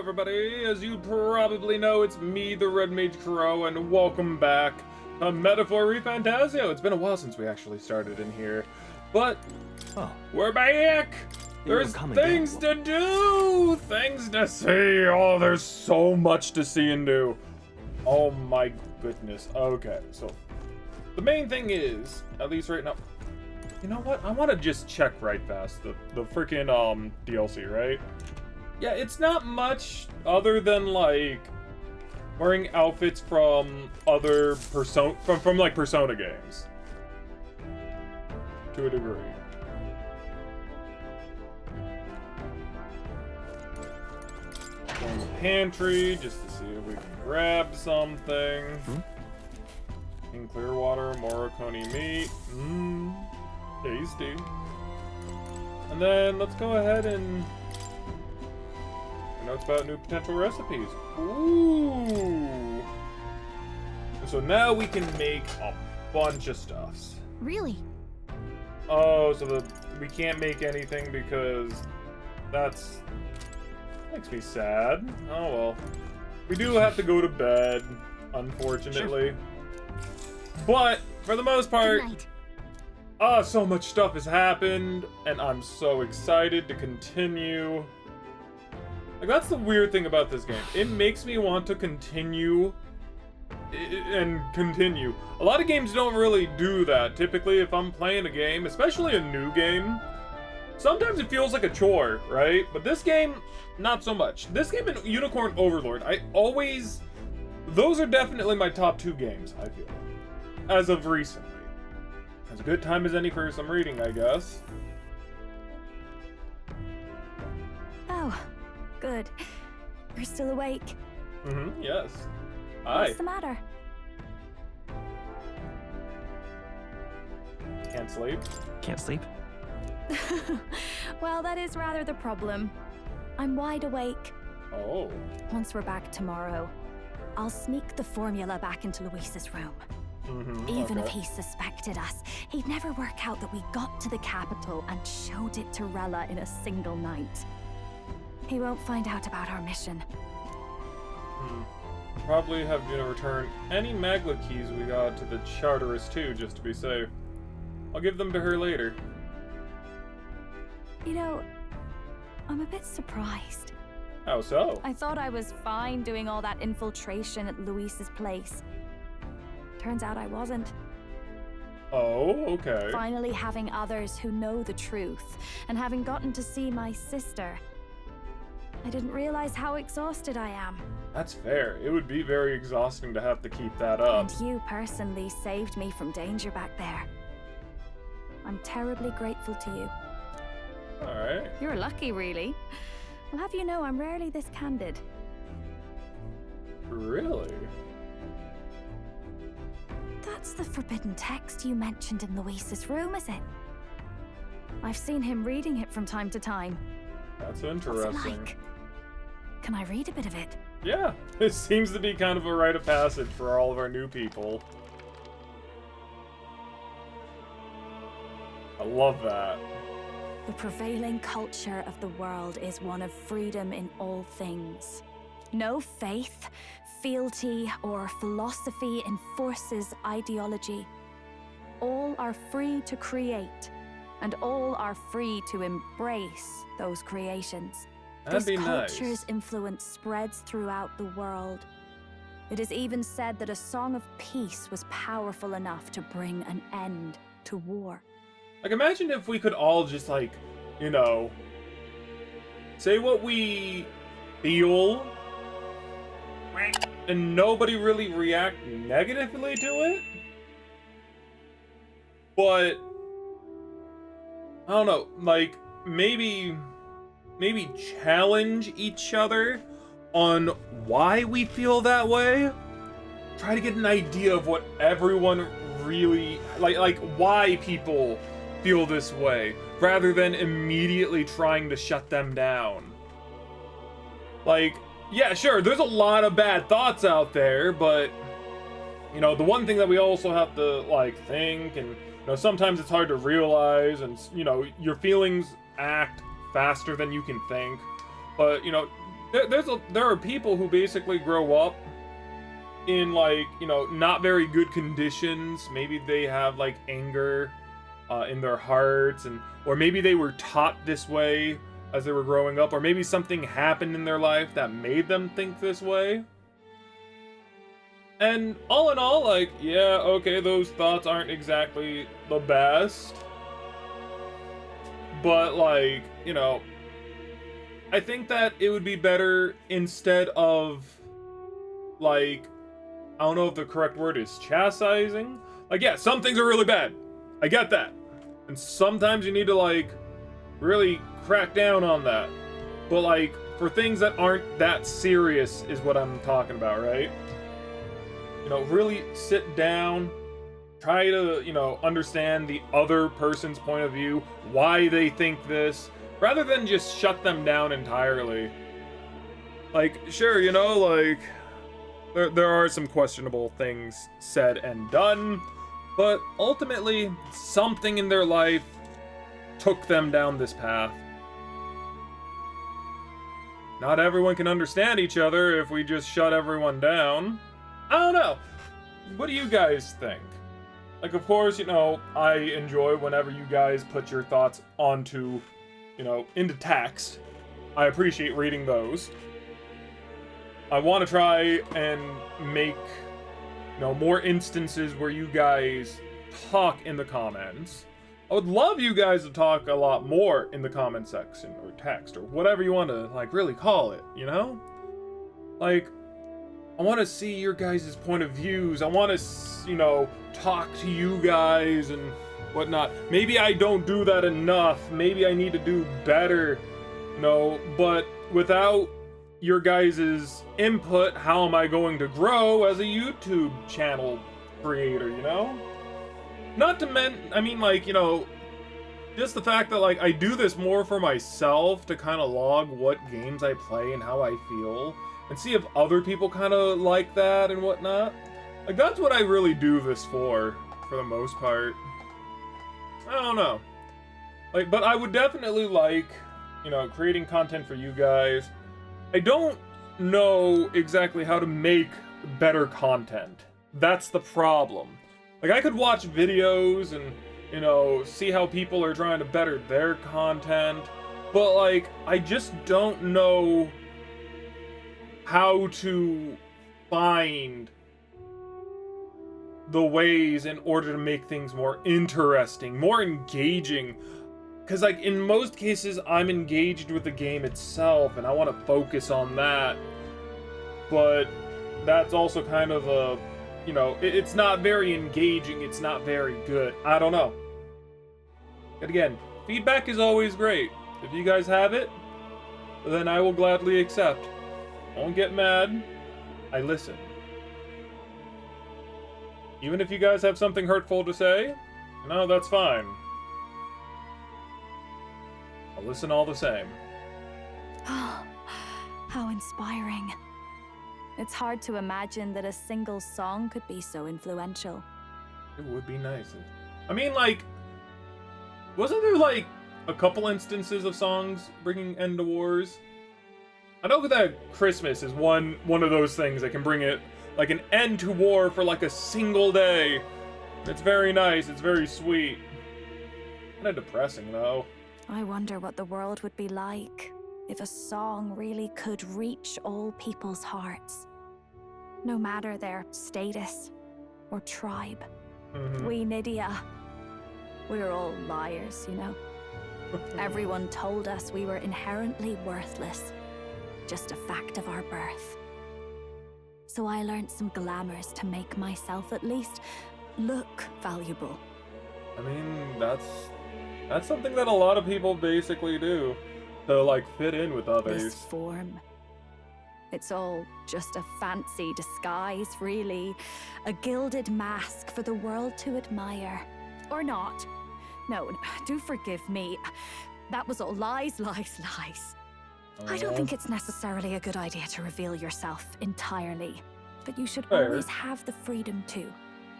everybody? As you probably know, it's me, TheRedMageKro, and welcome back to Metaphor ReFantazio. It's been a while since we actually started in here, but we're back! There's things to do! Things to see! Oh, there's so much to see and do. Oh my goodness. Okay, so the main thing is, at least right now, you know what? I want to just check right fast the freaking DLC, right? Yeah, it's not much other than like wearing outfits from other from like Persona games to a degree. Go in the pantry just to see if we can grab something. In Clearwater, Morocone meat. Tasty. And then let's go ahead and notes about new potential recipes. Ooh. So now we can make a bunch of stuffs. Really? Oh, so we can't make anything because that's makes me sad. Oh well. We do have to go to bed, unfortunately. Sure. But for the most part, so much stuff has happened, and I'm so excited to continue. Like, that's the weird thing about this game. It makes me want to continue and continue. A lot of games don't really do that. Typically, if I'm playing a game, especially a new game, sometimes it feels like a chore, right? But this game, not so much. This game and Unicorn Overlord, those are definitely my top two games, I feel, as of recently. As good time as any for some reading, I guess. Oh. Good. You're still awake. Yes. Hi. What's the matter? Can't sleep. Can't sleep? Well, that is rather the problem. I'm wide awake. Oh. Once we're back tomorrow, I'll sneak the formula back into Luis's room. Even if he suspected us, he'd never work out that we got to the capital and showed it to Rella in a single night. He won't find out about our mission. Probably have to return any Magla keys we got to the Charterist too, just to be safe. I'll give them to her later. You know, I'm a bit surprised. How so? I thought I was fine doing all that infiltration at Luis's place. Turns out I wasn't. Oh, okay. Finally having others who know the truth, and having gotten to see my sister, I didn't realize how exhausted I am. That's fair. It would be very exhausting to have to keep that up. And you personally saved me from danger back there. I'm terribly grateful to you. Alright. You're lucky, really. I'll have you know I'm rarely this candid. Really? That's the forbidden text you mentioned in Luis's room, is it? I've seen him reading it from time to time. That's interesting. What's it like? Can I read a bit of it? Yeah, it seems to be kind of a rite of passage for all of our new people. I love that. The prevailing culture of the world is one of freedom in all things. No faith, fealty, or philosophy enforces ideology. All are free to create, and all are free to embrace those creations. That'd be culture's nice. influence spreads throughout the world. It is even said that a song of peace was powerful enough to bring an end to war. Like, imagine if we could all just, like, you know, say what we feel, and nobody really react negatively to it. But I don't know, like, maybe challenge each other on why we feel that way. Try to get an idea of what everyone really, like why people feel this way, rather than immediately trying to shut them down. Like, yeah, sure, there's a lot of bad thoughts out there, but, you know, the one thing that we also have to, like, think, and, you know, sometimes it's hard to realize, and, you know, your feelings act faster than you can think. But, you know, there are people who basically grow up in, like, you know, not very good conditions. Maybe they have like anger in their hearts, or maybe they were taught this way as they were growing up, or maybe something happened in their life that made them think this way. And all in all, like, yeah, okay, those thoughts aren't exactly the best, but, like, you know, I think that it would be better instead of, like, I don't know if the correct word is chastising. Like, yeah, some things are really bad. I get that. And sometimes you need to, like, really crack down on that. But, like, for things that aren't that serious is what I'm talking about, right? You know, really sit down, try to, you know, understand the other person's point of view, why they think this, rather than just shut them down entirely. Like, sure, you know, like, there are some questionable things said and done, but ultimately, something in their life took them down this path. Not everyone can understand each other if we just shut everyone down. I don't know. What do you guys think? Like, of course, you know, I enjoy whenever you guys put your thoughts onto, you know, into text. I appreciate reading those. I want to try and make, you know, more instances where you guys talk in the comments. I would love you guys to talk a lot more in the comment section, or text, or whatever you want to, like, really call it, you know? Like, I want to see your guys' point of views. I want to, you know, talk to you guys and whatnot. Maybe I don't do that enough. Maybe I need to do better, you know, but without your guys' input, how am I going to grow as a YouTube channel creator, you know? Not to I mean, like, you know, just the fact that, like, I do this more for myself to kind of log what games I play and how I feel, and see if other people kind of like that and whatnot. Like, that's what I really do this for the most part. I don't know. Like, but I would definitely like, you know, creating content for you guys. I don't know exactly how to make better content. That's the problem. Like, I could watch videos and, you know, see how people are trying to better their content, but, like, I just don't know how to find the ways in order to make things more interesting, more engaging. Because, like, in most cases, I'm engaged with the game itself, and I want to focus on that. But that's also kind of a, you know, it's not very engaging, it's not very good. I don't know. But again, feedback is always great. If you guys have it, then I will gladly accept. Don't get mad. I listen. Even if you guys have something hurtful to say, no, that's fine. I'll listen all the same. How inspiring. It's hard to imagine that a single song could be so influential. It would be nice. I mean, like, wasn't there, like, a couple instances of songs bringing end to wars? I know that Christmas is one of those things that can bring it, like, an end to war for, like, a single day. It's very nice. It's very sweet. Kind of depressing, though. I wonder what the world would be like if a song really could reach all people's hearts, no matter their status or tribe. We Nydia, we're all liars, you know? Everyone told us we were inherently worthless, just a fact of our birth. So I learned some glamours to make myself at least look valuable. I mean, that's something that a lot of people basically do, to, like, fit in with others. This form. It's all just a fancy disguise, really. A gilded mask for the world to admire. Or not. No, do forgive me. That was all lies, lies, lies. I don't think it's necessarily a good idea to reveal yourself entirely. But you should always have the freedom to.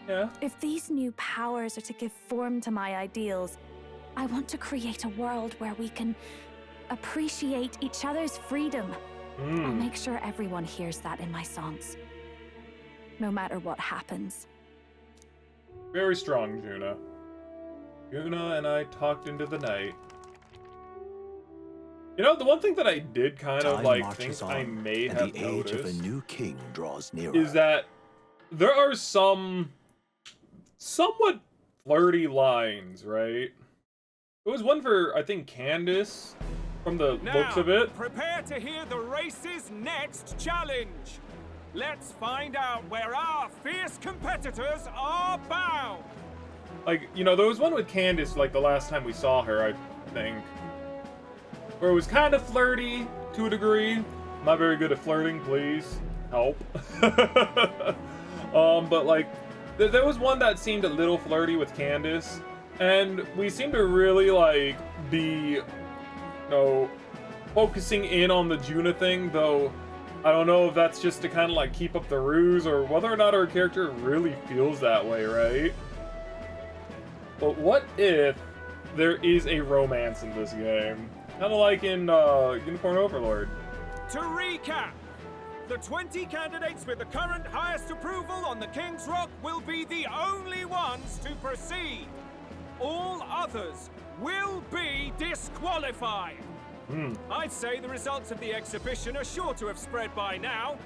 Yeah. If these new powers are to give form to my ideals, I want to create a world where we can appreciate each other's freedom I'll make sure everyone hears that in my songs. No matter what happens. Very strong, Juna. Juna and I talked into the night. You know, the one thing that I did kind of like think I may have the age of a noticed new king draws nearer. is that there are some somewhat flirty lines, right? There was one for, I think, Candace, from the looks of it. Prepare to hear the race's next challenge. Let's find out where our fierce competitors are bound. Like, you know, there was one with Candace, like, the last time we saw her, I think, where it was kind of flirty, to a degree. I'm not very good at flirting, please. Help. But, like, there was one that seemed a little flirty with Candace, and we seem to really, like, be, you know, focusing in on the Juna thing, though I don't know if that's just to kind of, like, keep up the ruse, or whether or not our character really feels that way, right? But what if there is a romance in this game? Kind of like in Unicorn Overlord. To recap, the 20 candidates with the current highest approval on the King's Rock will be the only ones to proceed. All others will be disqualified. I'd say the results of the exhibition are sure to have spread by now.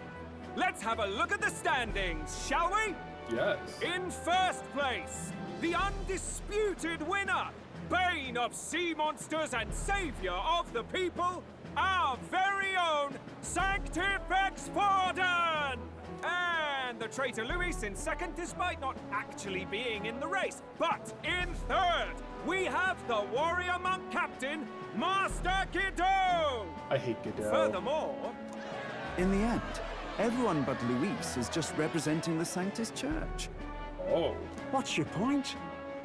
Let's have a look at the standings, shall we? Yes. In first place, the undisputed winner, bane of sea monsters and savior of the people, our very own Sanctifex Forden! And the traitor Luis in second, despite not actually being in the race. But in third, we have the warrior monk captain, Master Guido! I hate Guido. Furthermore, In the end, everyone but Luis is just representing the Sanctus Church. Oh. What's your point?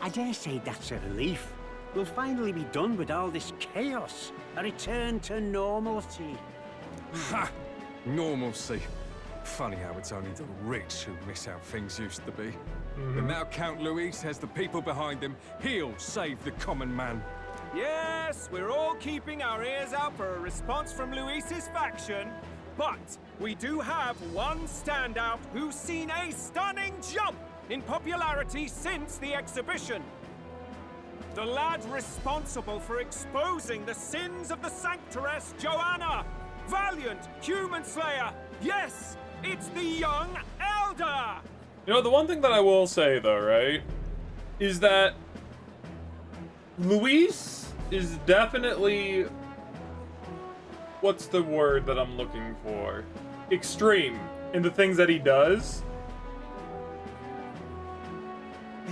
I dare say that's a relief. We'll finally be done with all this chaos. A return to normalcy. Ha! Normalcy. Funny how it's only the rich who miss how things used to be. And now Count Luis has the people behind him. He'll save the common man. yes, we're all keeping our ears out for a response from Luis's faction. But we do have one standout who's seen a stunning jump in popularity since the exhibition. The lad responsible for exposing the sins of the Sanctoress Joanna. Valiant human slayer. Yes, it's the young elder. You know, the one thing that I will say, though, right, is that Luis is definitely... what's the word that I'm looking for? Extreme in the things that he does.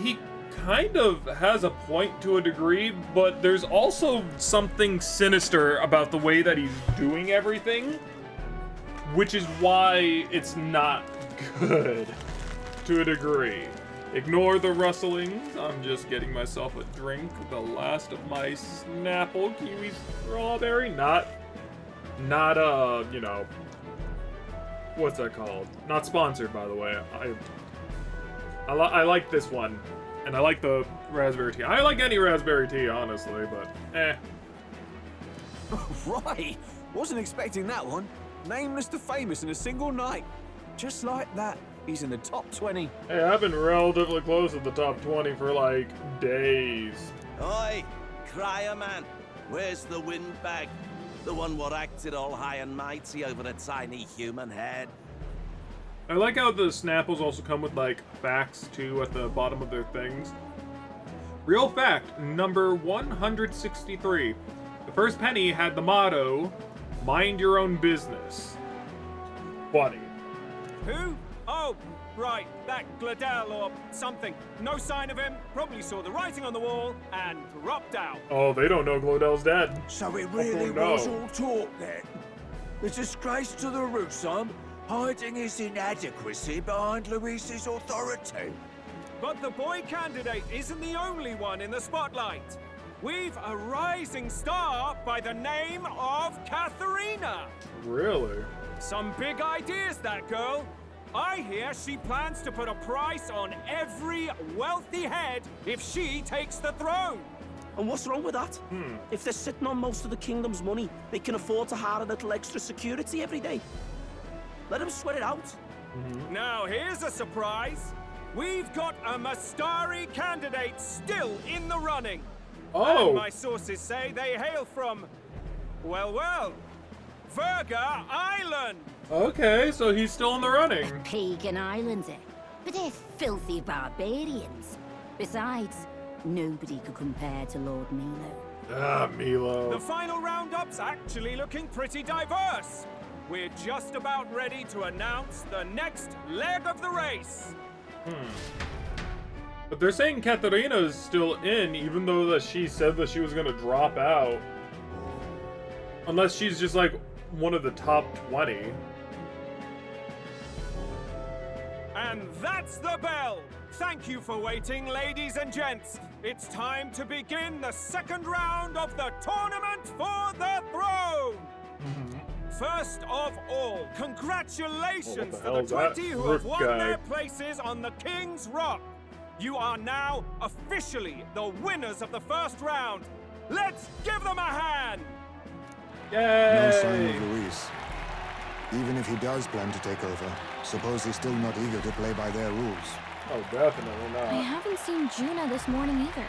He kind of has a point to a degree, but there's also something sinister about the way that he's doing everything, which is why it's not good to a degree. Ignore the rustlings. I'm just getting myself a drink. The last of my Snapple Kiwi Strawberry. Not, you know, what's that called? Not sponsored, by the way. I like this one. And I like the raspberry tea. I like any raspberry tea, honestly, but eh. Right! Wasn't expecting that one. Nameless to famous in a single night. Just like that, he's in the top 20. Hey, I've been relatively close to the top 20 for, like, days. Oi, crier man, where's the windbag? The one what acted all high and mighty over a tiny human head. I like how the Snapples also come with, like, facts, too, at the bottom of their things. Real fact, number 163. The first penny had the motto, mind your own business. Funny. Who? Oh, right, that Gladell or something. No sign of him, probably saw the writing on the wall and dropped out. Oh, they don't know Glodell's dead. So it really no. was all talk then. The disgrace to the Rusum, hiding his inadequacy behind Luis's authority. But the boy candidate isn't the only one in the spotlight. We've a rising star by the name of Katharina. Really? Some big ideas, that girl. I hear she plans to put a price on every wealthy head if she takes the throne. And what's wrong with that? If they're sitting on most of the kingdom's money, they can afford to hire a little extra security every day. Let them sweat it out. Now here's a surprise. We've got a Mastari candidate still in the running. Oh. And my sources say they hail from, well, Verga Island. Okay, so he's still in the running. Pagan islands, eh? But they're filthy barbarians. Besides, nobody could compare to Lord Milo. Ah, Milo. The final roundup's actually looking pretty diverse. We're just about ready to announce the next leg of the race. But they're saying Katarina's still in, even though that she said that she was gonna drop out. Unless she's just like one of the top 20. And that's the bell! Thank you for waiting, ladies and gents. It's time to begin the second round of the tournament for the throne! First of all, congratulations to the 20 who have won their places on the King's Rock. You are now officially the winners of the first round. Let's give them a hand! Yay! No sign of Luis. Even if he does plan to take over, suppose he's still not eager to play by their rules. Oh, definitely not. I haven't seen Juna this morning either.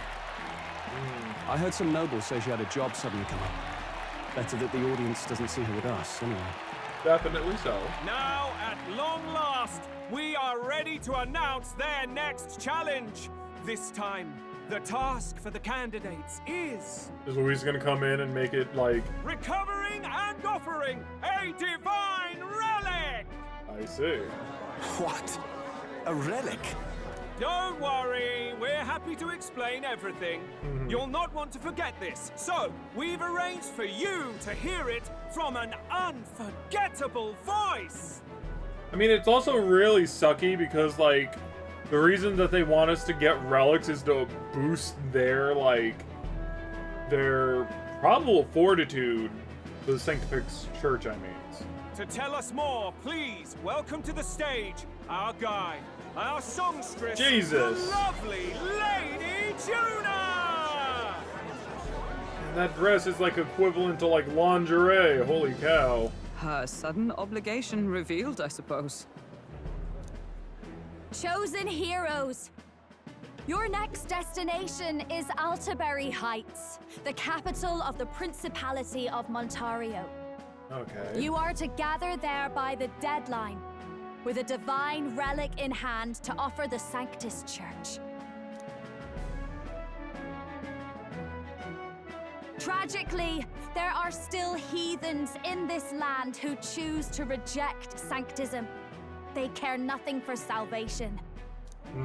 I heard some nobles say she had a job suddenly come up. Better that the audience doesn't see her with us, anyway. Definitely so. Now, at long last, we are ready to announce their next challenge. This time, the task for the candidates is... Is Luis gonna come in and make it like... recovering and offering a divine relic! I see. What? A relic? Don't worry, we're happy to explain everything. You'll not want to forget this, so we've arranged for you to hear it from an unforgettable voice. I mean, it's also really sucky because, like, the reason that they want us to get relics is to boost their, like, their probable fortitude. The Sanctifix Church, I mean. To tell us more, please welcome to the stage our guide, our songstress, the lovely Lady Juna! And that dress is like equivalent to like lingerie, holy cow. Her sudden obligation revealed, I suppose. Chosen heroes! Your next destination is Altaberry Heights, the capital of the Principality of Montario. Okay. You are to gather there by the deadline, with a divine relic in hand to offer the Sanctus Church. Tragically, there are still heathens in this land who choose to reject sanctism. They care nothing for salvation.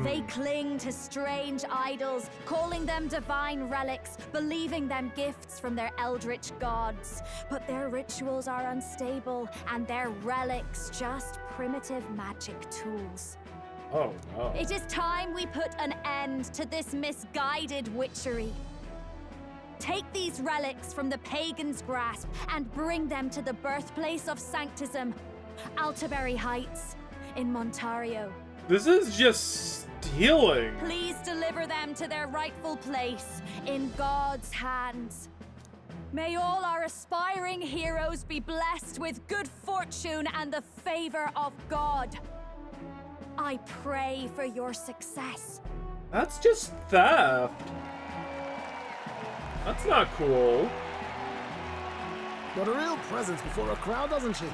They cling to strange idols, calling them divine relics, believing them gifts from their eldritch gods. But their rituals are unstable, and their relics just primitive magic tools. Oh, no. It is time we put an end to this misguided witchery. Take these relics from the pagan's grasp and bring them to the birthplace of sanctism, Altaberry Heights in Montario. This is just stealing. Please deliver them to their rightful place in God's hands. May all our aspiring heroes be blessed with good fortune and the favor of God. I pray for your success. That's just theft. That's not cool. Got a real presence before a crowd, doesn't she?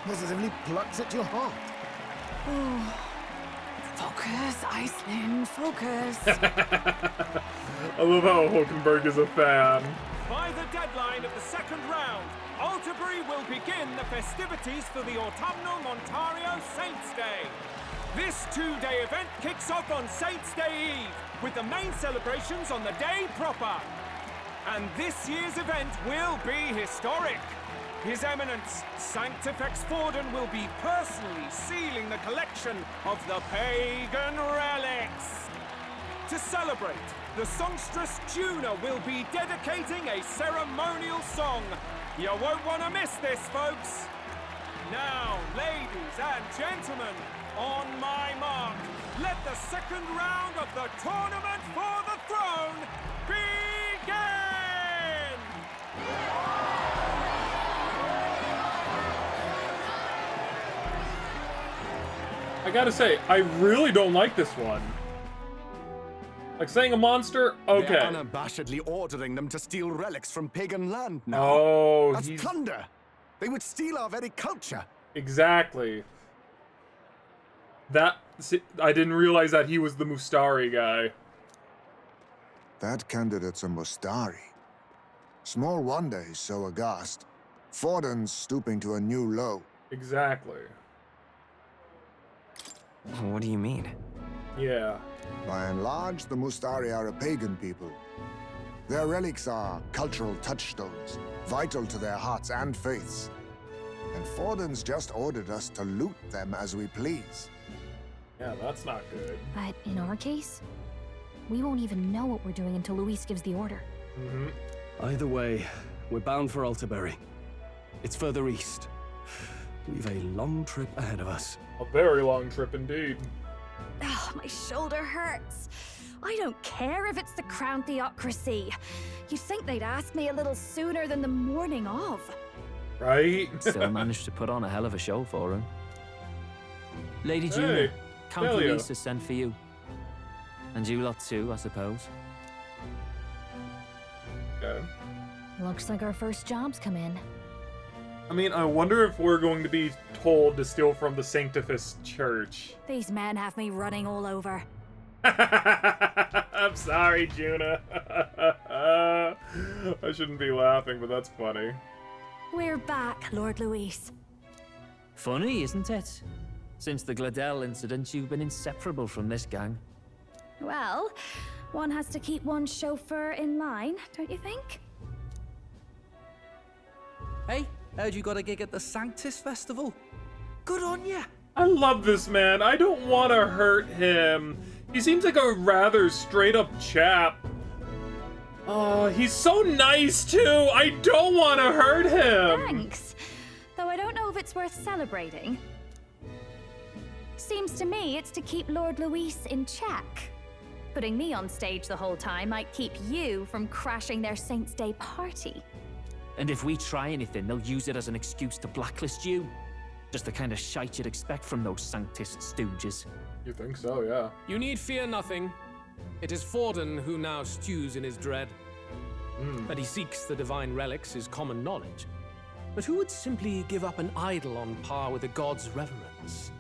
Positively plucks at your heart. Oh. Focus, Iceland, focus. I love how Hulkenberg is a fan. By the deadline of the second round, Altaberry will begin the festivities for the autumnal Montario Saints' Day. This two-day event kicks off on Saints' Day Eve, with the main celebrations on the day proper. And this year's event will be historic. His Eminence, Sanctifex Forden, will be personally sealing the collection of the pagan relics. To celebrate, the songstress Juna will be dedicating a ceremonial song. You won't want to miss this, folks. Now, ladies and gentlemen, on my mark, let the second round of the tournament for the throne begin! I gotta say, I really don't like this one. Like saying a monster, okay. They're unabashedly ordering them to steal relics from pagan land now. Oh, that's plunder. They would steal our very culture. Exactly. That I didn't realize that he was the Mustari guy. That candidate's a Mustari. Small wonder he's so aghast. Forden's stooping to a new low. Exactly. What do you mean? Yeah. By and large, the Mustari are a pagan people. Their relics are cultural touchstones, vital to their hearts and faiths. And Forden's just ordered us to loot them as we please. Yeah, that's not good. But in our case, we won't even know what we're doing until Luis gives the order. Mm-hmm. Either way, we're bound for Altaberry. It's further east. We've a long trip ahead of us. A very long trip indeed. Oh, my shoulder hurts. I don't care if it's the Crown Theocracy. You'd think they'd ask me a little sooner than the morning of. Right? Still managed to put on a hell of a show for him. Lady Hey, Juna, Count Gallica. Luis has sent for you. And you lot too, I suppose. Okay. Looks like our first job's come in. I mean, I wonder if we're going to be told to steal from the Sanctifus Church. These men have me running all over. I'm sorry, Juna. I shouldn't be laughing, but that's funny. We're back, Lord Luis. Funny, isn't it? Since the Gladel incident, you've been inseparable from this gang. Well, one has to keep one's chauffeur in line, don't you think? Hey, heard you got a gig at the Sanctus Festival. Good on ya. I love this man. I don't want to hurt him. He seems like a rather straight-up chap. He's so nice, too. I don't want to hurt him. Thanks. Though I don't know if it's worth celebrating. Seems to me it's to keep Lord Luis in check. Putting me on stage the whole time might keep you from crashing their Saints' Day party. And if we try anything, they'll use it as an excuse to blacklist you. Just the kind of shite you'd expect from those Sanctus stooges. You think so, yeah. You need fear nothing. It is Forden who now stews in his dread. That he seeks the divine relics is common knowledge. But who would simply give up an idol on par with a god's reverence?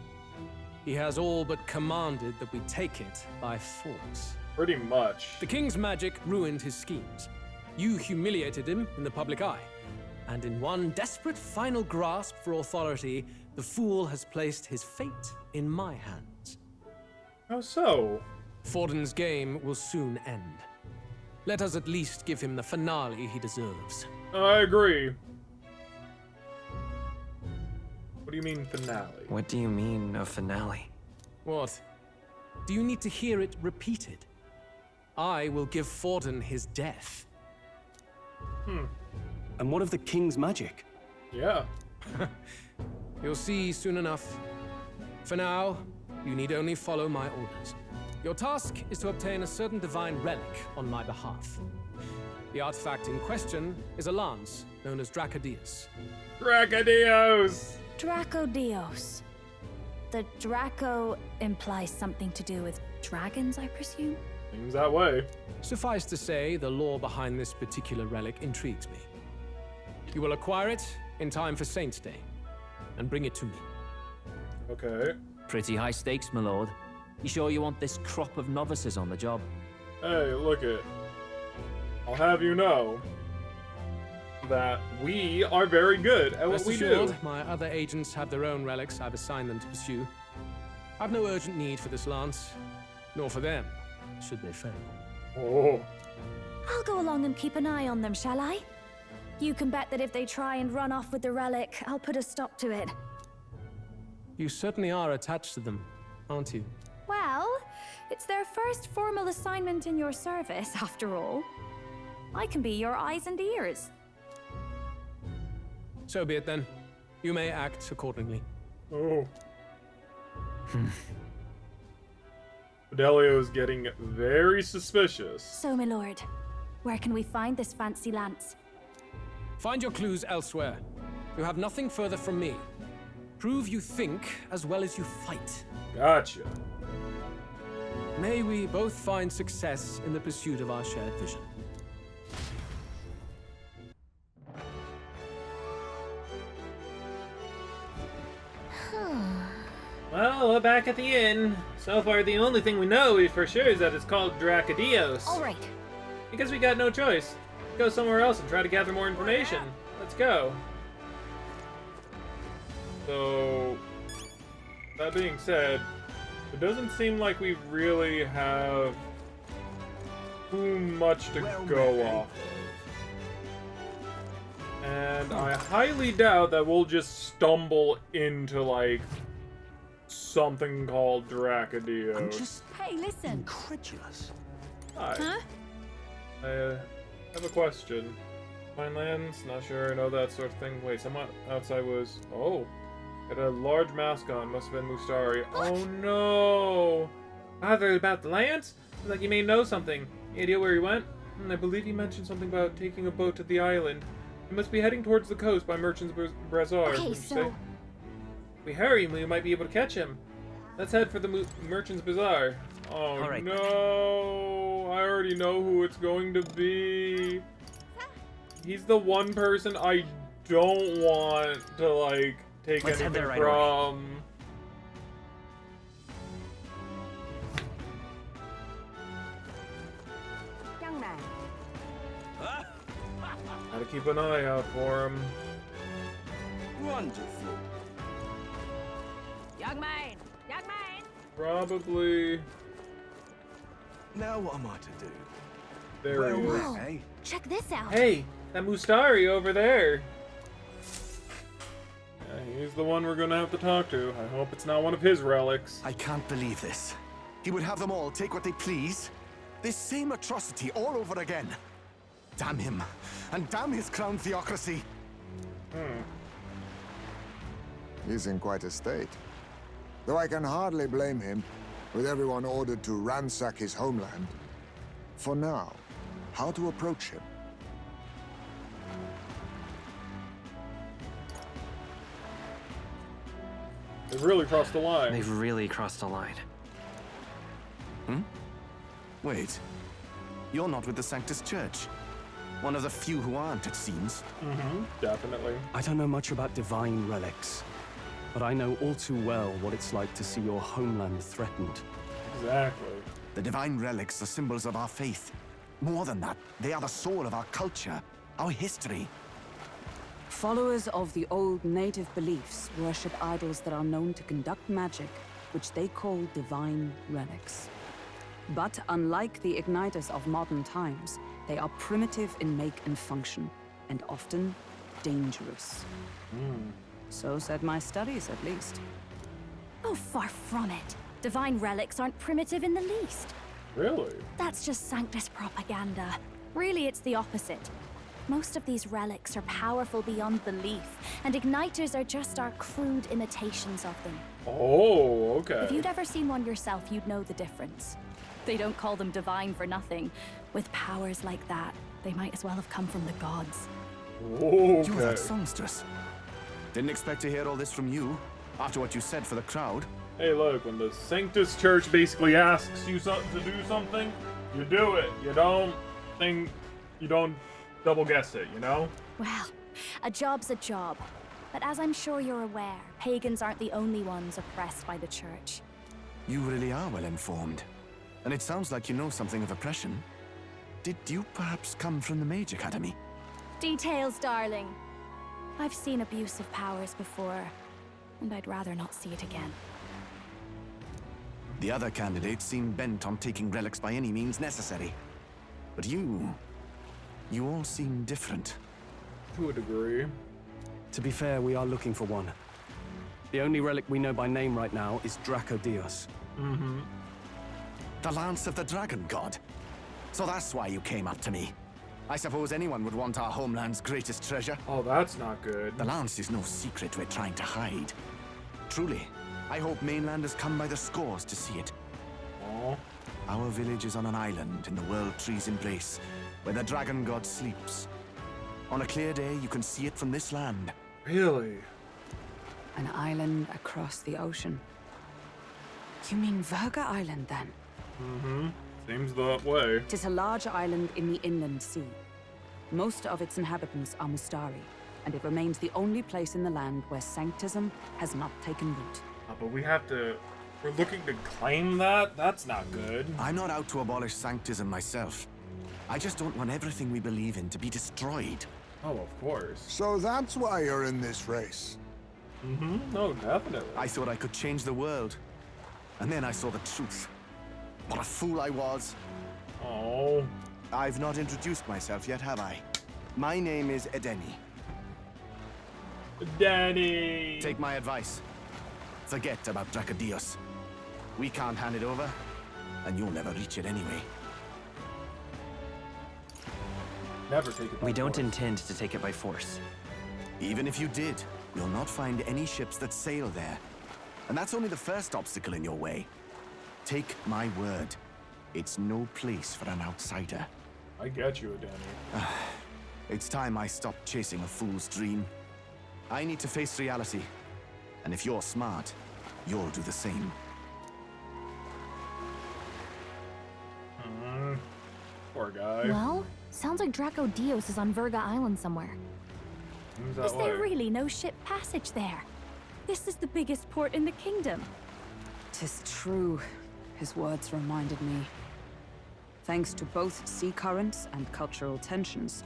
He has all but commanded that we take it by force. Pretty much. The king's magic ruined his schemes. You humiliated him in the public eye. And in one desperate final grasp for authority, the fool has placed his fate in my hands. How so? Forden's game will soon end. Let us at least give him the finale he deserves. I agree. What do you mean, finale? What do you mean, a finale? What? Do you need to hear it repeated? I will give Forden his death. And what of the king's magic? Yeah. You'll see soon enough. For now, you need only follow my orders. Your task is to obtain a certain divine relic on my behalf. The artifact in question is a lance known as Dracodios. Dracodios! Dracodios. The Draco implies something to do with dragons, I presume? Seems that way. Suffice to say, the lore behind this particular relic intrigues me. You will acquire it in time for Saints' Day, and bring it to me. Okay. Pretty high stakes, my lord. You sure you want this crop of novices on the job? Hey, look it. I'll have you know that we are very good at what Rest we assured, do. my other agents have their own relics I've assigned them to pursue. I've no urgent need for this lance, nor for them, should they fail. Oh. I'll go along and keep an eye on them, shall I? You can bet that if they try and run off with the relic, I'll put a stop to it. You certainly are attached to them, aren't you? Well, it's their first formal assignment in your service, after all. I can be your eyes and ears. So be it then. You may act accordingly. Oh. Fidelio's getting very suspicious. So, my lord, where can we find this fancy lance? Find your clues elsewhere. You have nothing further from me. Prove you think as well as you fight. Gotcha. May we both find success in the pursuit of our shared vision. Well, we're back at the inn. So far, the only thing we know for sure is that it's called Dracadios. All right. Because we got no choice. Go somewhere else and try to gather more information. Let's go. So, that being said, it doesn't seem like we really have too much to go off of. And I highly doubt that we'll just stumble into, like, something called Dracadios. I'm just Hey, listen. incredulous. Hi. Huh? I have a question. Fine lands? Not sure. I know that sort of thing. Wait, someone outside was... Oh. Had a large mask on. Must have been Mustari. Oh no! Bothered about the lands? Seems like you may know something. Any idea where he went? I believe he mentioned something about taking a boat to the island. He must be heading towards the coast by Merchant's Bazaar. Okay, so... If we hurry, we might be able to catch him. Let's head for the Merchant's Bazaar. Oh All right. no! I already know who it's going to be. He's the one person I don't want to, like, take Let's head anything there right from. Young man. Gotta keep an eye out for him. Wonderful. Young man. Young man. Probably. Now what am I to do? There he is. Whoa. Check this out. Hey, that Mustari over there. Yeah, he's the one we're gonna have to talk to. I hope it's not one of his relics. I can't believe this. He would have them all take what they please. This same atrocity all over again. Damn him. And damn his crown theocracy. He's in quite a state. Though I can hardly blame him, with everyone ordered to ransack his homeland. For now, how to approach him? They've really crossed the line. They've really crossed the line. Wait. You're not with the Sanctus Church. One of the few who aren't, it seems. Definitely. I don't know much about divine relics, but I know all too well what it's like to see your homeland threatened. Exactly. The divine relics are symbols of our faith. More than that, they are the soul of our culture, our history. Followers of the old native beliefs worship idols that are known to conduct magic, which they call divine relics. But unlike the igniters of modern times, they are primitive in make and function, and often dangerous. So said my studies, at least. Oh, far from it. Divine relics aren't primitive in the least. Really? That's just Sanctus propaganda. Really, it's the opposite. Most of these relics are powerful beyond belief, and igniters are just our crude imitations of them. Oh, okay. If you'd ever seen one yourself, you'd know the difference. They don't call them divine for nothing. With powers like that, they might as well have come from the gods. Okay. You that songstress. Didn't expect to hear all this from you, after what you said for the crowd. Hey, look, when the Sanctus Church basically asks you to do something, you do it. You don't double guess it, you know? Well, a job's a job. But as I'm sure you're aware, pagans aren't the only ones oppressed by the church. You really are well informed. And it sounds like you know something of oppression. Did you perhaps come from the Mage Academy? Details, darling. I've seen abuse of powers before, and I'd rather not see it again. The other candidates seem bent on taking relics by any means necessary. But you all seem different. To a degree. To be fair, we are looking for one. The only relic we know by name right now is Dracadios. The Lance of the Dragon God. So that's why you came up to me. I suppose anyone would want our homeland's greatest treasure. Oh, that's not good. The Lance is no secret we're trying to hide. Truly, I hope mainlanders come by the scores to see it. Aww. Our village is on an island in the World Tree's embrace, where the Dragon God sleeps. On a clear day, you can see it from this land. Really? An island across the ocean. You mean Verga Island, then? Mm-hmm. Seems that way. It is a large island in the inland sea. Most of its inhabitants are Mustari, and it remains the only place in the land where sanctism has not taken root. Oh, but we have to... We're looking to claim that? That's not good. I'm not out to abolish sanctism myself. I just don't want everything we believe in to be destroyed. Oh, of course. So that's why you're in this race. Mm-hmm. No, definitely. I thought I could change the world. And then I saw the truth. What a fool I was. Oh. I've not introduced myself yet, have I? My name is Edeni. Danny! Take my advice. Forget about Dracodios. We can't hand it over, and you'll never reach it anyway. Never take it by We don't force. intend to take it by force. Even if you did, you'll not find any ships that sail there. And that's only the first obstacle in your way. Take my word. It's no place for an outsider. I get you, Danny. It's time I stopped chasing a fool's dream. I need to face reality. And if you're smart, you'll do the same. Poor guy. Well, sounds like Dracodios is on Verga Island somewhere. Seems that Is there way. really no ship passage there? This is the biggest port in the kingdom. 'Tis true. His words reminded me. Thanks to both sea currents and cultural tensions,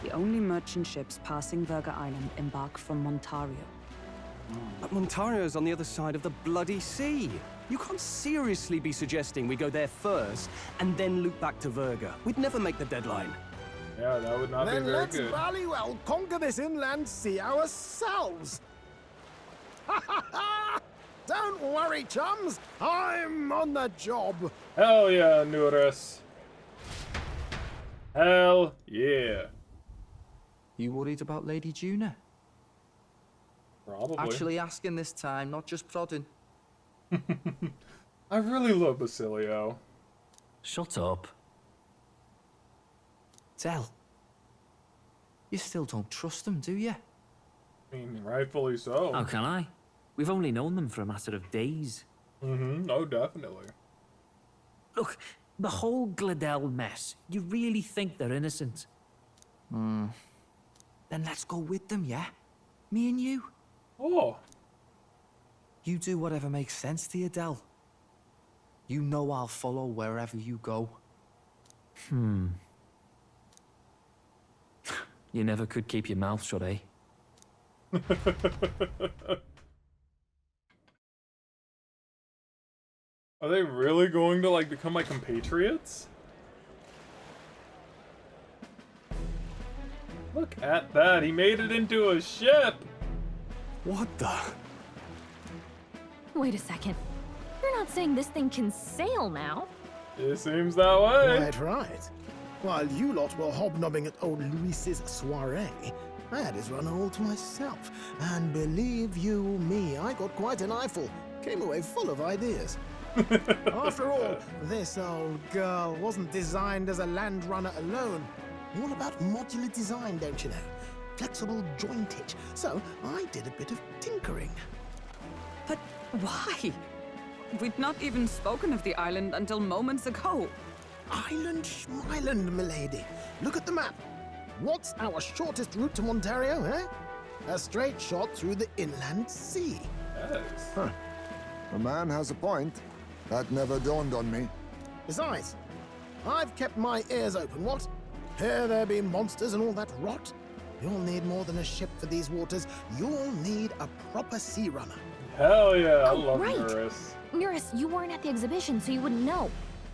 the only merchant ships passing Verga Island embark from Montario. But Montario's on the other side of the bloody sea. You can't seriously be suggesting we go there first and then loop back to Verga. We'd never make the deadline. Yeah, that would not Then be very let's good. rally well conquer this inland sea ourselves. Ha ha ha! Don't worry, chums. I'm on the job. Hell yeah, Nurus. Hell yeah. You worried about Lady Juna? Probably. Actually asking this time, not just prodding. I really love Basilio. Shut up. Tell. You still don't trust them, do you? I mean, rightfully so. How can I? We've only known them for a matter of days. Mm-hmm. Oh, definitely. Look, the whole Gladel mess, you really think they're innocent? Then let's go with them, yeah? Me and you. Oh. You do whatever makes sense to you, Del. You know I'll follow wherever you go. You never could keep your mouth shut, eh? Are they really going to, like, become my compatriots? Look at that. He made it into a ship. What the? Wait a second. You're not saying this thing can sail now? It seems that way. Quite right. While you lot were hobnobbing at old Luis's soiree, I had his run all to myself. And believe you me, I got quite an eyeful. Came away full of ideas. After all, this old girl wasn't designed as a land runner alone. All about modular design, don't you know? Flexible jointage. So I did a bit of tinkering. But why? We'd not even spoken of the island until moments ago. Island schmilend, milady. Look at the map. What's our shortest route to Montario, eh? A straight shot through the inland sea. Yes. Huh. The man has a point. That never dawned on me. Besides, I've kept my ears open, what? Here there be monsters and all that rot? You'll need more than a ship for these waters. You'll need a proper sea runner. Hell yeah, I Oh, love right. Nurus. Nurus, you weren't at the exhibition, so you wouldn't know.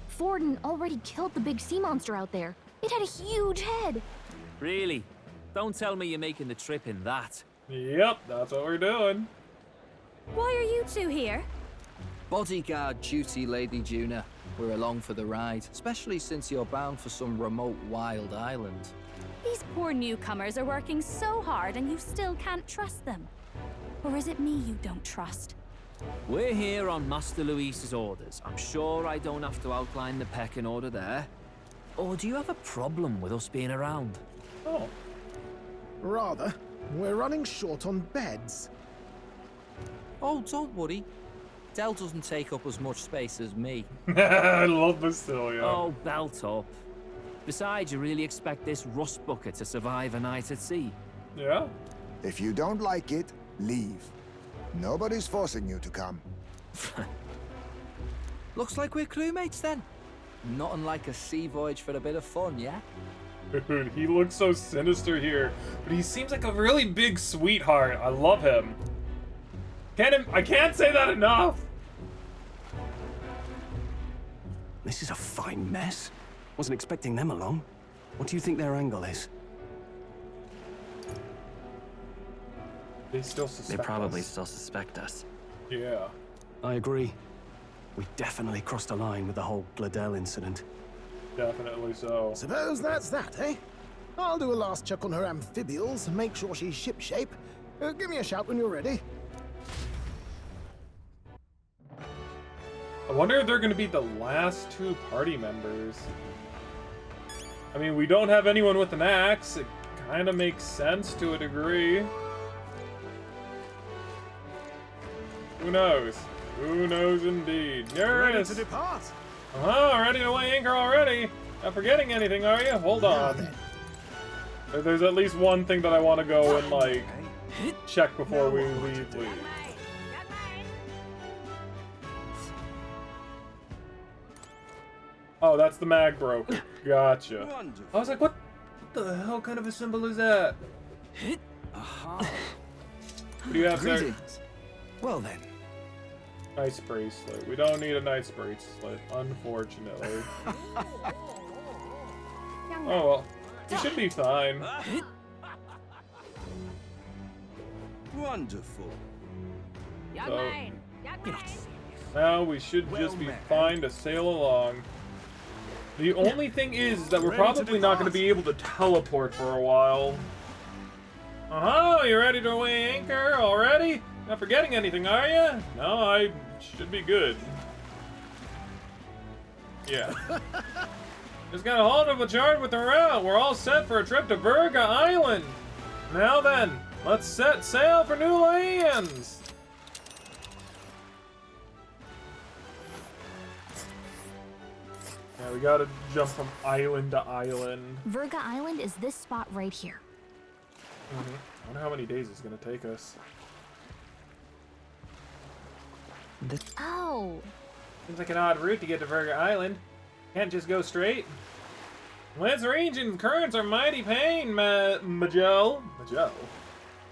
Forden already killed the big sea monster out there. It had a huge head. Really? Don't tell me you're making the trip in that. Yep, that's what we're doing. Why are you two here? Bodyguard duty, Lady Juna. We're along for the ride, especially since you're bound for some remote wild island. These poor newcomers are working so hard and you still can't trust them. Or is it me you don't trust? We're here on Master Luis's orders. I'm sure I don't have to outline the pecking order there. Or do you have a problem with us being around? Oh. Rather, we're running short on beds. Oh, don't worry. Dell doesn't take up as much space as me. I love Basilia. Oh, belt up. Besides, you really expect this rust bucket to survive a night at sea? Yeah. If you don't like it, leave. Nobody's forcing you to come. Looks like we're crewmates then. Not unlike a sea voyage for a bit of fun, yeah? Dude, he looks so sinister here, but he seems like a really big sweetheart. I love him. I can't say that enough. This is a fine mess. Wasn't expecting them along. What do you think their angle is? They still suspect They probably us. still suspect us. Yeah. I agree. We definitely crossed a line with the whole Bladel incident. Definitely so. Suppose that's that, eh? I'll do a last check on her amphibials and make sure she's shipshape. Give me a shout when you're ready. I wonder if they're going to be the last two party members. I mean, we don't have anyone with an axe. It kind of makes sense to a degree. Who knows? Who knows indeed. Ready to depart. Ready to weigh anchor already. Not forgetting anything, are you? Hold on. There's at least one thing that I want to go and, like, check before we leave. Oh, that's the mag broker. Gotcha. I was like, what the hell kind of a symbol is that? What do you have there? Well then. Nice bracelet. We don't need a nice bracelet, unfortunately. Oh well. We should be fine. Wonderful. So, now we should just be fine to sail along. The only thing is that we're probably not going to be able to teleport for a while. You ready to weigh anchor already? Not forgetting anything, are you? No, I should be good. Yeah. Just got a hold of a chart with the route. We're all set for a trip to Verga Island. Now then, let's set sail for new lands. Yeah, we gotta jump from island to island. Verga Island is this spot right here. I wonder how many days it's gonna take us. Oh. Seems like an odd route to get to Verga Island. Can't just go straight. Winds ranging currents are mighty pain, Majel.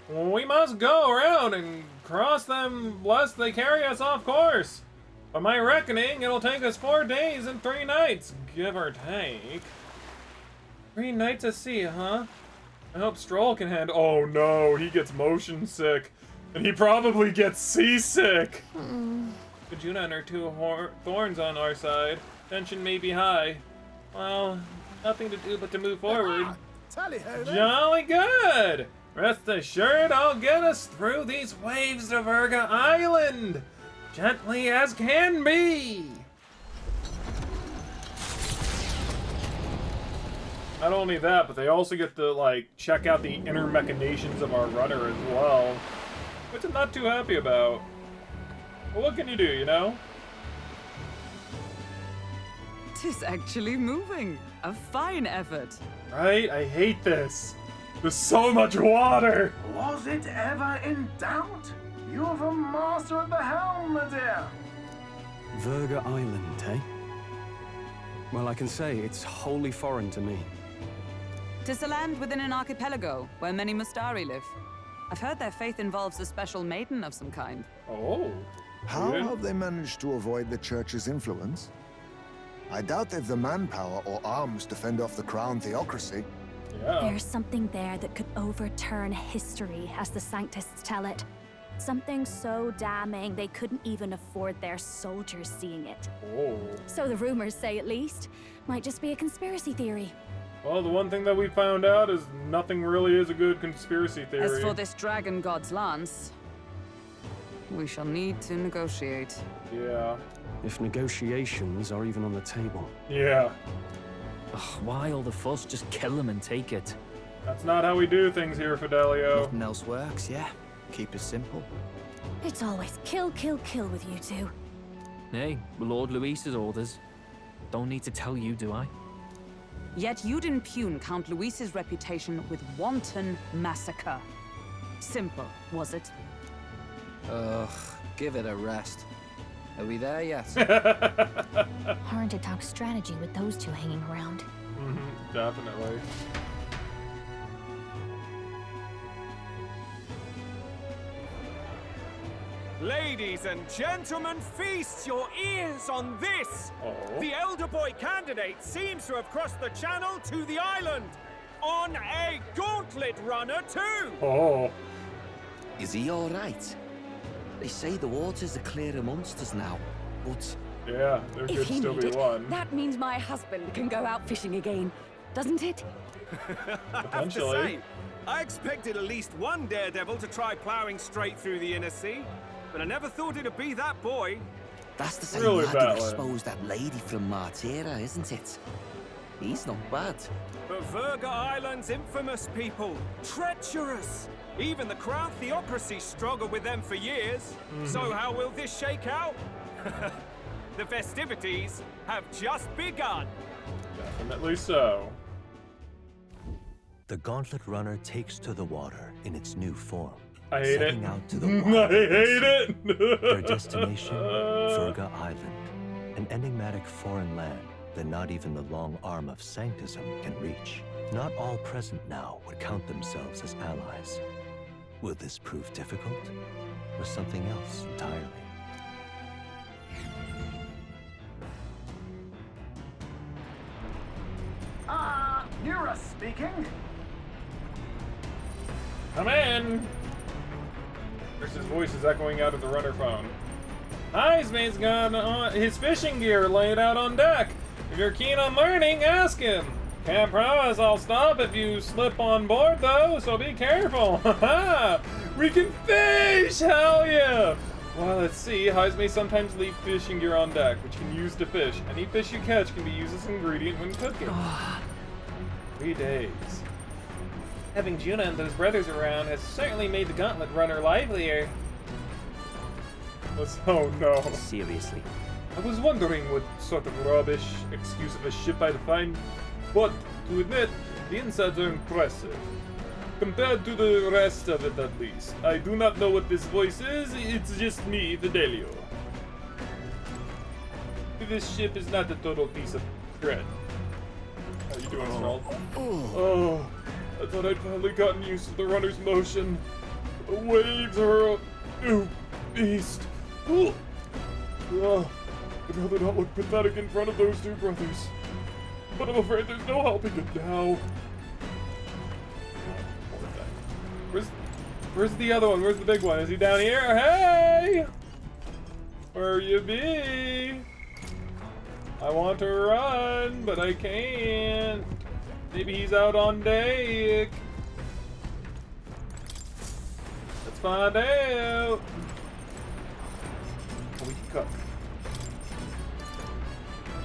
We must go around and cross them lest they carry us off course. By my reckoning, it'll take us 4 days and 3 nights, give or take. 3 nights at sea, huh? I hope Stroll can handle. Oh no, he gets motion sick. And he probably gets seasick. Kajuna and her 2 thorns on our side. Tension may be high. Well, nothing to do but to move forward. Tally-ho then. Jolly good! Rest assured I'll get us through these waves to Verga Island! Gently as can be! Not only that, but they also get to, like, check out the inner machinations of our rudder as well. Which I'm not too happy about. But what can you do, you know? Tis actually moving. A fine effort. Right? I hate this. There's so much water! Was it ever in doubt? You're the master of the helm, my dear. Verga Island, eh? Well, I can say it's wholly foreign to me. 'Tis a land within an archipelago where many Mustari live. I've heard their faith involves a special maiden of some kind. Oh. How have they managed to avoid the church's influence? I doubt they've the manpower or arms to fend off the crown theocracy. Yeah. There's something there that could overturn history, as the Sanctists tell it. Something so damning they couldn't even afford their soldiers seeing it. Oh. So the rumors say, at least. Might just be a conspiracy theory. Well, the one thing that we found out is nothing really is a good conspiracy theory. As for this dragon god's lance, we shall need to negotiate. Yeah. If negotiations are even on the table. Yeah. Ugh, why all the fuss? Just kill him and take it. That's not how we do things here, Fidelio. Nothing else works, yeah. Keep it simple. It's always kill, kill, kill with you two. Hey, Lord Luis's orders. Don't need to tell you, do I? Yet you'd impugn Count Luis's reputation with wanton massacre. Simple, was it? Ugh, give it a rest. Are we there yet? Hard to talk strategy with those two hanging around. Definitely. Ladies and gentlemen, feast your ears on this! Oh. The elder boy candidate seems to have crossed the channel to the island on a gauntlet runner too! Oh. Is he all right? They say the waters are clear amongst us now, but... Yeah, there If could he still made be it, one. that means my husband can go out fishing again, doesn't it? I have to say, I expected at least one daredevil to try plowing straight through the inner sea, but I never thought it'd be that boy. That's the same Really lad bad who lad. exposed that lady from Martira, isn't it? He's not bad. But Verga Island's infamous people, treacherous. Even the Crown Theocracy struggled with them for years. So how will this shake out? The festivities have just begun. Definitely so. The Gauntlet Runner takes to the water in its new form. I hate setting it. out to the I wild hate it. Their destination, Verga Island, an enigmatic foreign land that not even the long arm of Sanctism can reach. Not all present now would count themselves as allies. Will this prove difficult, or something else entirely? Nira speaking. Come in! Chris's voice is echoing out of the runner phone. Heisman's got his fishing gear laid out on deck. If you're keen on learning, ask him. Can't promise I'll stop if you slip on board, though, so be careful. We can fish! Hell yeah! Well, let's see. Heisman sometimes leave fishing gear on deck, which you can use to fish. Any fish you catch can be used as an ingredient when cooking. 3 days. Having Juna and those brothers around has certainly made the Gauntlet Runner livelier. Oh no. Seriously. I was wondering what sort of rubbish excuse of a ship I'd find, but to admit, the insides are impressive. Compared to the rest of it, at least. I do not know what this voice is, it's just me, Fidelio. This ship is not a total piece of crud. How you doing, Snold? Oh, I thought I'd finally gotten used to the runner's motion. The waves are a new beast. Oh, I'd rather not look pathetic in front of those two brothers. But I'm afraid there's no helping it now. Where's the other one? Where's the big one? Is he down here? Hey! Where you be? I want to run, but I can't. Maybe he's out on deck. Let's find out. We can cook.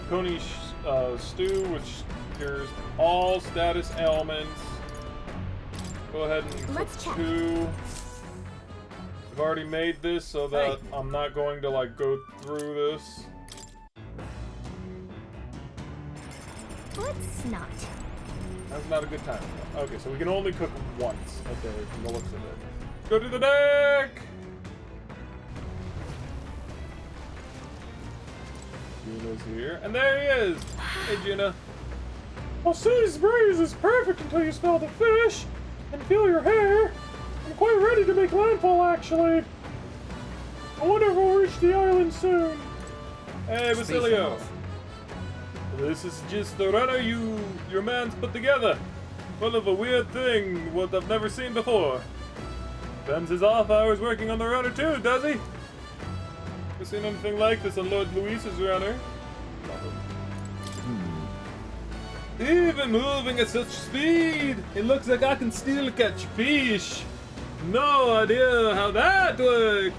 Coney stew, which cures all status ailments. Go ahead and Let's cook check. 2. I've already made this so that I'm not going to like go through this. Let's not. That's not a good time. Okay, so we can only cook once a day from the looks of it. Go to the deck! Juna's here. And there he is! Hey, Juna. Well, sea's breeze is perfect until you smell the fish and feel your hair. I'm quite ready to make landfall, actually. I wonder if we'll reach the island soon. Hey, Basilio. This is just the runner your man's put together. Full of a weird thing, what I've never seen before. Spends his off hours working on the runner too, does he? Ever seen anything like this on Lord Luis's runner? Even moving at such speed, it looks like I can still catch fish. No idea how that works.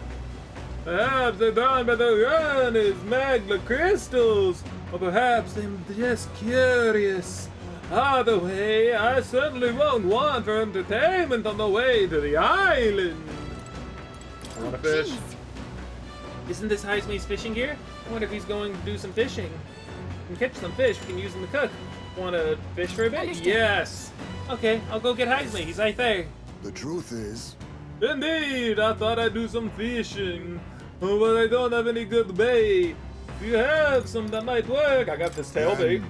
Perhaps they're drawn by the run as magma crystals. Or perhaps I'm just curious. Either way, I certainly won't want for entertainment on the way to the island. I want to fish. Isn't this Heisman's fishing gear? I wonder if he's going to do some fishing. We can catch some fish, we can use them to cook. Want to fish for a bit? Understood. Yes! Okay, I'll go get Heisman, he's right there. The truth is... Indeed, I thought I'd do some fishing, but I don't have any good bait. If you have some that might work, I got this tail bait.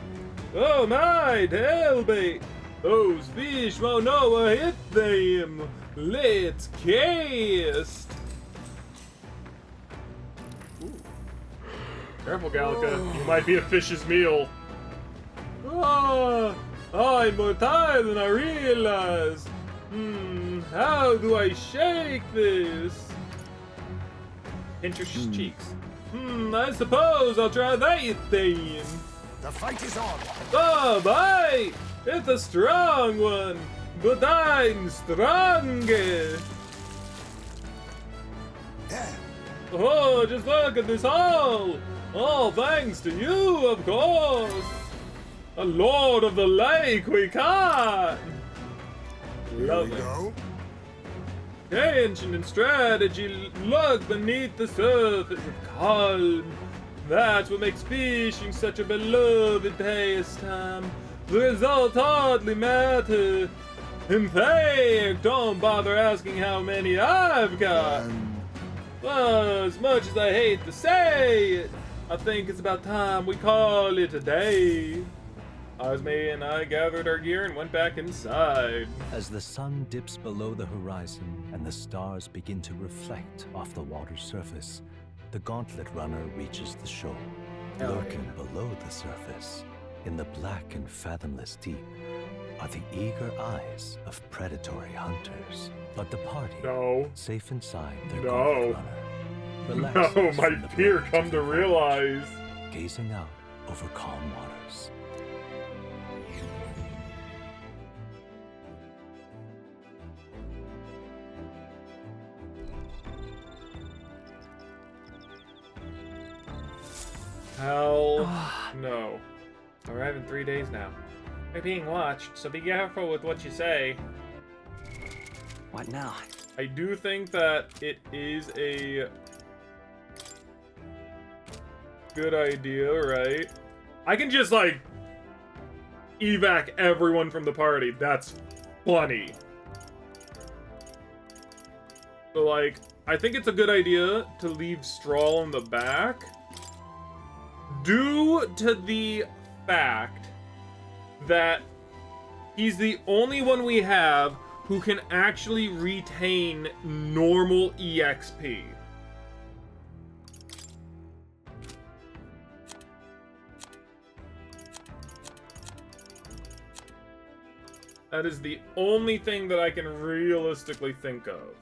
Oh my, tail bait! Those fish won't know what hit them. Let's cast. Careful, Gallica. You might be a fish's meal. Ah, I'm more tired than I realized. How do I shake this? Pinch your cheeks. I suppose I'll try that thing. The fight is on. Oh, bite! It's a strong one, but I'm stronger. Oh, just look at this haul. All thanks to you, of course. A lord of the lake we caught. Love it. Ancient and strategy lurk beneath the surface of calm. That's what makes fishing such a beloved pastime. The result hardly matters. In fact, don't bother asking how many I've got. Well, as much as I hate to say it, I think it's about time we call it a day. Osme and I gathered our gear and went back inside. As the sun dips below the horizon and the stars begin to reflect off the water's surface, the gauntlet runner reaches the shore. Lurking below the surface, in the black and fathomless deep, are the eager eyes of predatory hunters. But the party, safe inside their gauntlet runner, relaxes my from the peer burden come of to the fight, realize. gazing out over calm waters. Hell no. Arrive in 3 days now. We're being watched, so be careful with what you say. What now? I do think that it is a good idea, right? I can just, like, evac everyone from the party. That's funny. So, like, I think it's a good idea to leave Strahl in the back. Due to the fact that he's the only one we have who can actually retain normal EXP. That is the only thing that I can realistically think of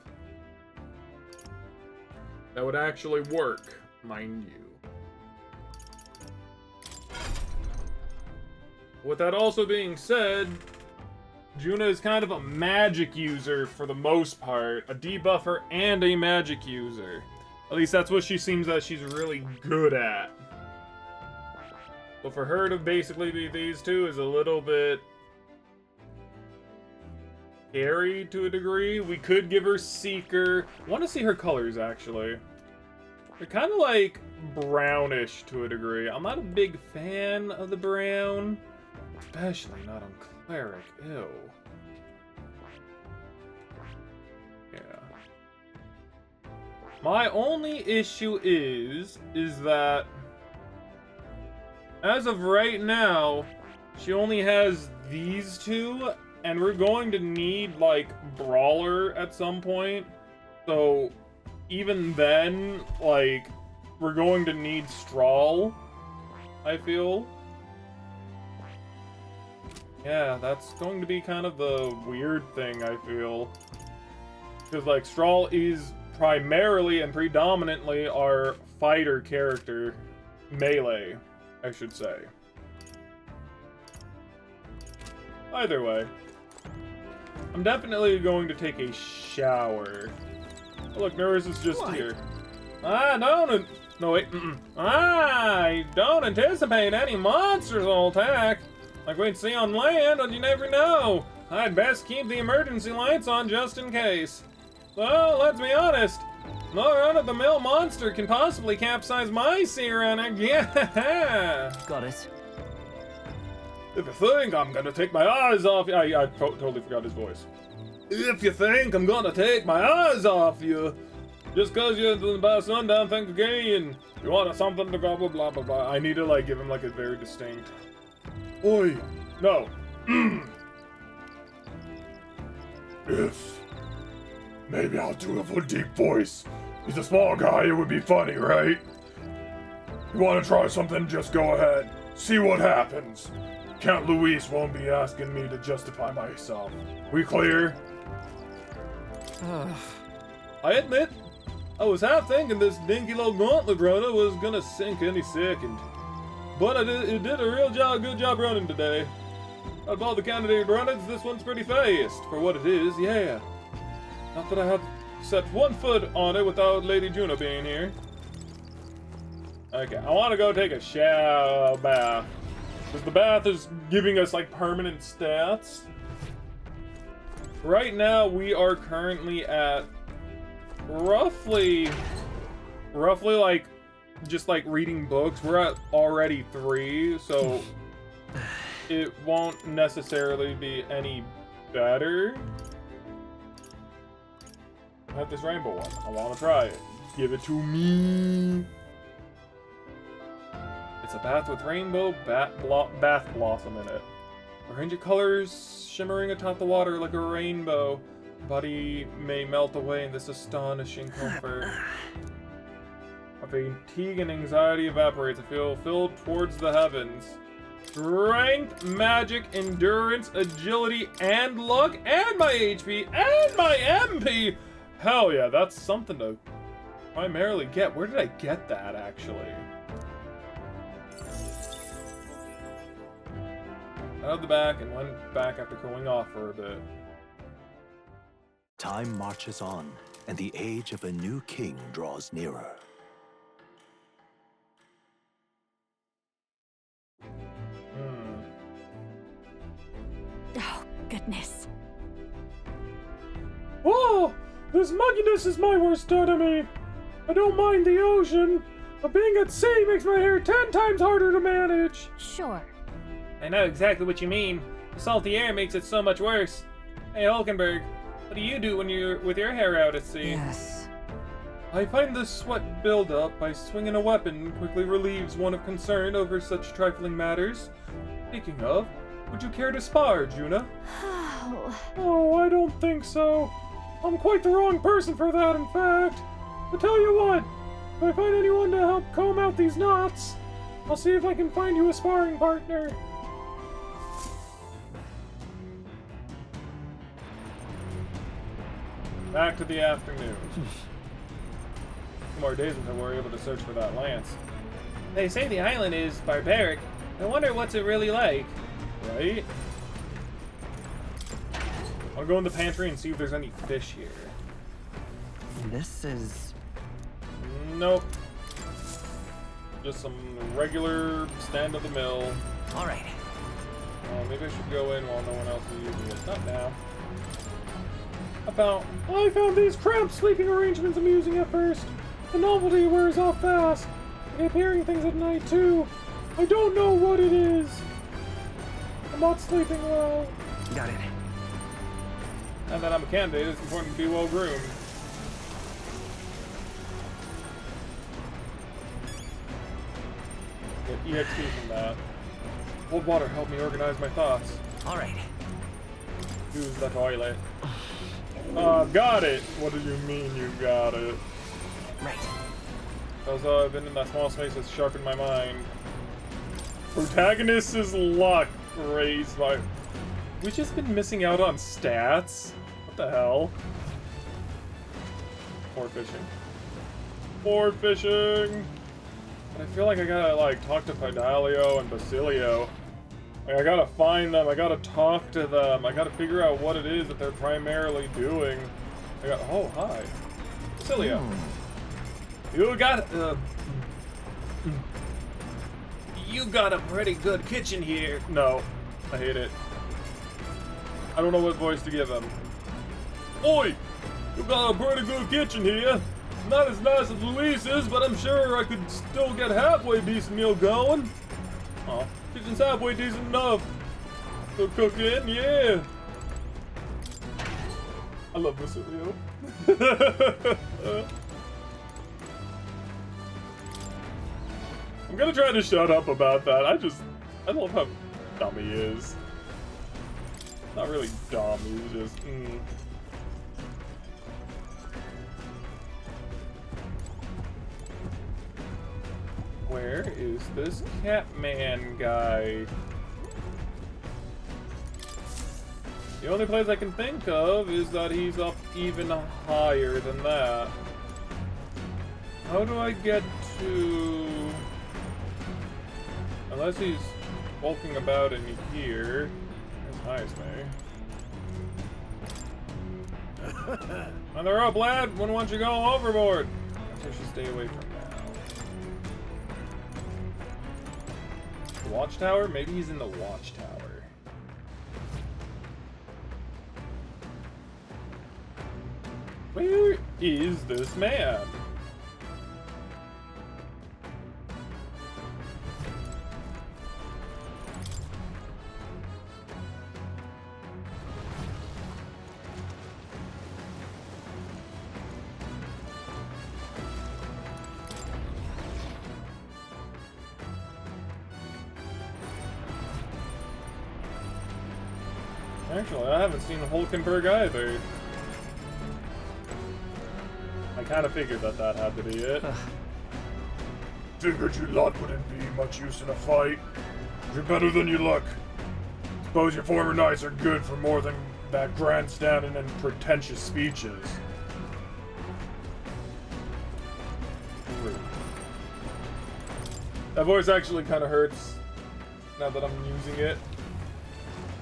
that would actually work, mind you. With that also being said, Juna is kind of a magic user for the most part. A debuffer and a magic user. At least that's what she seems that she's really good at. So for her to basically be these two is a little bit scary to a degree. We could give her Seeker. I want to see her colors, actually. They're kind of like brownish to a degree. I'm not a big fan of the brown. Especially not on Cleric. Ew. Yeah. My only issue is that as of right now, she only has these two, and we're going to need, like, Brawler at some point. So, even then, like, we're going to need Strahl, I feel. Yeah, that's going to be kind of the weird thing, I feel. Because, like, Strahl is primarily and predominantly our fighter character. Melee, I should say. Either way. I'm definitely going to take a shower. Oh, look, Nurse is just here. No, wait. I don't anticipate any monsters will attack. Like we'd see on land, and you never know. I'd best keep the emergency lights on just in case. Well, let's be honest. No run-of-the-mill monster can possibly capsize my sea runner. Yeah. Got it. If you think I'm gonna take my eyes off you, I totally forgot his voice. If you think I'm gonna take my eyes off you, just cause you're by sundown, think again. You want something to blah blah blah blah blah. I need to like give him like a very distinct. Oi, no. If maybe I'll do a deep voice. He's a small guy. It would be funny, right? You want to try something? Just go ahead. See what happens. Count Luis won't be asking me to justify myself. We clear? I admit, I was half thinking this dinky little gauntlet runner was gonna sink any second. But it did a real good job running today. Out of all the candidate runners, this one's pretty fast. For what it is, yeah. Not that I have set one foot on it without Lady Juno being here. Okay, I want to go take a shower bath. Because the bath is giving us like permanent stats. Right now we are currently at roughly like just like reading books. We're at already 3, so it won't necessarily be any better. I have this rainbow one. I want to try it. Give it to me. It's a bath with rainbow bath blossom in it. A range of colors shimmering atop the water like a rainbow. Body may melt away in this astonishing comfort. My fatigue and anxiety evaporates. I feel filled towards the heavens. Strength, magic, endurance, agility, and luck, and my HP, and my MP! Hell yeah, that's something to primarily get. Where did I get that, actually? Out of the back and went back after cooling off for a bit. Time marches on, and the age of a new king draws nearer. Oh, goodness. Whoa! This mugginess is my worst enemy. I don't mind the ocean, but being at sea makes my hair 10 times harder to manage. Sure. I know exactly what you mean. The salty air makes it so much worse. Hey, Hulkenberg, what do you do when you're with your hair out at sea? Yes. I find the sweat build up by swinging a weapon quickly relieves one of concern over such trifling matters. Speaking of, would you care to spar, Juna? Oh, I don't think so. I'm quite the wrong person for that, in fact. But tell you what, if I find anyone to help comb out these knots, I'll see if I can find you a sparring partner. Back to the afternoon. 2 more days until we're able to search for that lance. They say the island is barbaric. I wonder what's it really like. Right? I'll go in the pantry and see if there's any fish here. This is... Nope. Just some regular stand-of-the-mill. Alright. Maybe I should go in while no one else is using it. Not now. I found these cramped sleeping arrangements amusing at first. The novelty wears off fast. I keep hearing things at night, too. I don't know what it is. I'm not sleeping well. Got it. Now that I'm a candidate, it's important to be well groomed. Get EXP from that. Cold water helped me organize my thoughts. Alright. Use the toilet. Got it! What do you mean you got it? Right. Also, I've been in that small space that's sharpened my mind. Protagonist's luck raised by... We've just been missing out on stats? What the hell? More fishing. More fishing! But I feel like I gotta, like, talk to Fidelio and Basilio. Like, I gotta find them, I gotta talk to them, I gotta figure out what it is that they're primarily doing. Oh, hi. Basilio. You got a pretty good kitchen here. No. I hate it. I don't know what voice to give him. Oi! You got a pretty good kitchen here. Not as nice as Luis's, but I'm sure I could still get halfway decent meal going. Oh, kitchen's halfway decent enough. Still cooking, yeah. I love Basilio. I'm gonna try to shut up about that. I love how dumb he is. Not really dumb, he's just, Where is this Catman guy? The only place I can think of is that he's up even higher than that. How do I get to... Unless he's walking about in here. There's Nice, on the rope, lad! Wouldn't want you going overboard! I should stay away from now. The watchtower? Maybe he's in the watchtower. Where is this man? Actually, I haven't seen Hulkenberg either. I kind of figured that had to be it. Figured your lot wouldn't be much use in a fight. You're better than you look. Suppose your former knights are good for more than that grandstanding and pretentious speeches. Rude. That voice actually kind of hurts now that I'm using it.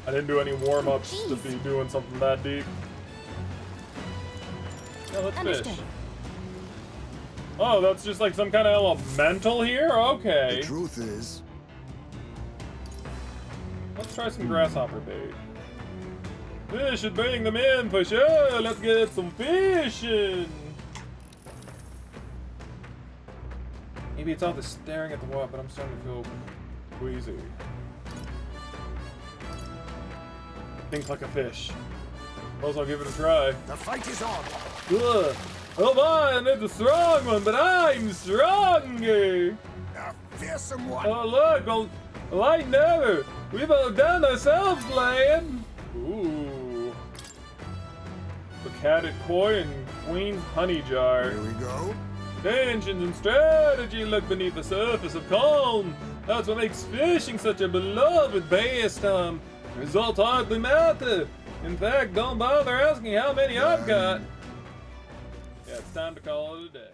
I didn't do any warm-ups to be doing something that deep. Yeah, let's fish. Oh, that's just like some kind of elemental here? Okay. The truth is... Let's try some grasshopper bait. This should bring them in for sure. Let's get some fishing. Maybe it's all the staring at the water, but I'm starting to feel queasy. Think like a fish. Well, I'll give it a try. The fight is on. Ugh. Oh man, it's a strong one, but I'm stronger. A fearsome one. Oh look, well I never. We've outdone ourselves, lad. Ooh. Bacatted koi and queen's honey jar. Here we go. Tensions and strategy look beneath the surface of calm. That's what makes fishing such a beloved pastime. Results hardly matter. In fact, don't bother asking how many I've got. Yeah, it's time to call it a day.